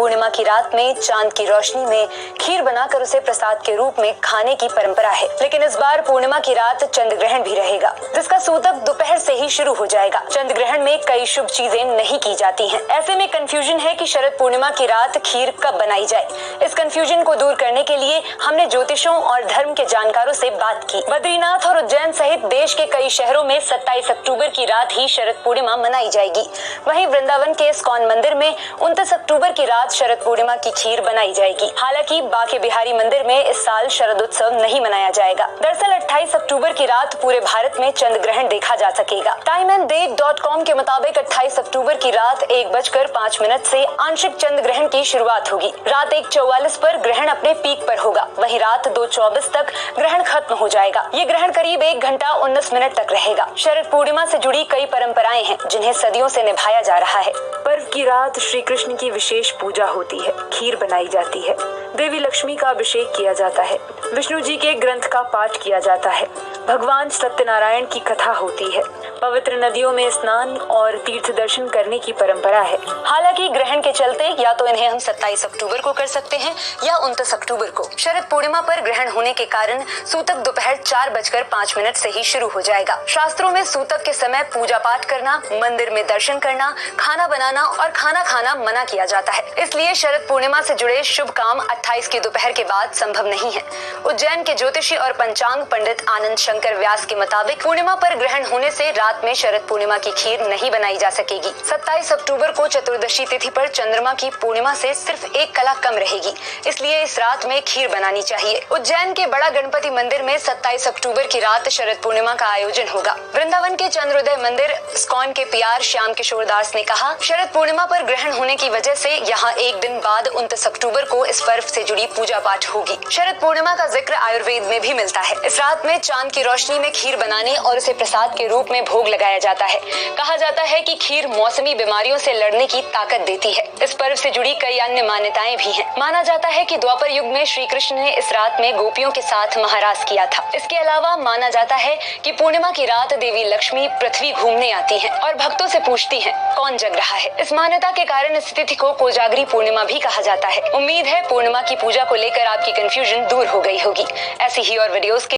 पूर्णिमा की रात में चांद की रोशनी में खीर बनाकर उसे प्रसाद के रूप में खाने की परंपरा है। लेकिन इस बार पूर्णिमा की रात चंद्र ग्रहण भी रहेगा, जिसका सूतक दोपहर से ही शुरू हो जाएगा। चंद्र ग्रहण में कई शुभ चीजें नहीं की जाती हैं। ऐसे में कंफ्यूजन है कि शरद पूर्णिमा की रात खीर कब बनाई जाए। इस कंफ्यूजन को दूर करने के लिए हमने ज्योतिषों और धर्म के जानकारों से बात की। बद्रीनाथ और उज्जैन सहित देश के कई शहरों में 27 अक्टूबर की रात ही शरद पूर्णिमा मनाई जाएगी। वहीं वृंदावन के इस्कॉन मंदिर में 29 अक्टूबर की रात शरद पूर्णिमा की खीर बनाई जाएगी। हालांकि बांके बिहारी मंदिर में इस साल शरद उत्सव नहीं मनाया जाएगा। दरअसल 28 अक्टूबर की रात पूरे भारत में चंद्र ग्रहण देखा जा सकेगा। timeanddate.com के मुताबिक 28 अक्टूबर की रात 1:05 से आंशिक चंद्र ग्रहण की शुरुआत होगी। रात 1:44 पर ग्रहण अपने पीक पर होगा। वहीं रात 2:24 तक ग्रहण खत्म हो जाएगा। ये ग्रहण करीब 1 घंटा 19 मिनट तक रहेगा। शरद पूर्णिमा से जुड़ी कई परंपराएं हैं जिन्हें सदियों से निभाया जा रहा है। पर्व की रात श्री कृष्ण की विशेष पूजा होती है, खीर बनाई जाती है, देवी लक्ष्मी का अभिषेक किया जाता है, विष्णु जी के ग्रंथ का पाठ किया जाता है, भगवान सत्यनारायण की कथा होती है, पवित्र नदियों में स्नान और तीर्थ दर्शन करने की परंपरा है। हालांकि ग्रहण के चलते या तो इन्हें हम 27 अक्टूबर को कर सकते हैं या 29 अक्टूबर को। शरद पूर्णिमा पर ग्रहण होने के कारण सूतक दोपहर 4:05 से ही शुरू हो जाएगा। शास्त्रों में सूतक के समय पूजा पाठ करना, मंदिर में दर्शन करना, खाना बनाना और खाना खाना मना किया जाता है। इसलिए शरद पूर्णिमा से जुड़े शुभ काम 28 की दोपहर के बाद संभव नहीं है। उज्जैन के ज्योतिषी और पंचांग पंडित आनंद शंकर व्यास के मुताबिक पूर्णिमा पर ग्रहण होने से रात में शरद पूर्णिमा की खीर नहीं बनाई जा सकेगी। 27 अक्टूबर को चतुर्दशी तिथि पर चंद्रमा की पूर्णिमा से सिर्फ 1 कला कम रहेगी, इसलिए इस रात में खीर बनानी चाहिए। उज्जैन के बड़ा गणपति मंदिर में 27 अक्टूबर की रात शरद पूर्णिमा का आयोजन होगा। वृंदावन के चंद्रोदय मंदिर इस्कॉन के PR श्याम किशोर दास ने कहा, शरद पूर्णिमा पर ग्रहण होने की वजह से यहाँ एक दिन बाद 29 अक्टूबर को इस पर्व से जुड़ी पूजा पाठ होगी। शरद पूर्णिमा का जिक्र आयुर्वेद में भी मिलता है। इस रात में चांद की रोशनी में खीर बनाने और उसे प्रसाद के रूप में भोग लगाया जाता है। कहा जाता है कि खीर मौसमी बीमारियों से लड़ने की ताकत देती है। इस पर्व से जुड़ी कई अन्य मान्यताएं भी हैं। माना जाता है कि द्वापर युग में श्री कृष्ण ने इस रात में गोपियों के साथ महारास किया था। इसके अलावा माना जाता है कि पूर्णिमा की रात देवी लक्ष्मी पृथ्वी घूमने आती हैं और भक्तों से पूछती हैं, कौन जग रहा है। इस मान्यता के कारण इस तिथि को कोजागरी पूर्णिमा भी कहा जाता है। उम्मीद है पूर्णिमा की पूजा को लेकर आपकी कंफ्यूजन दूर हो गई होगी। ऐसी ही और वीडियोस के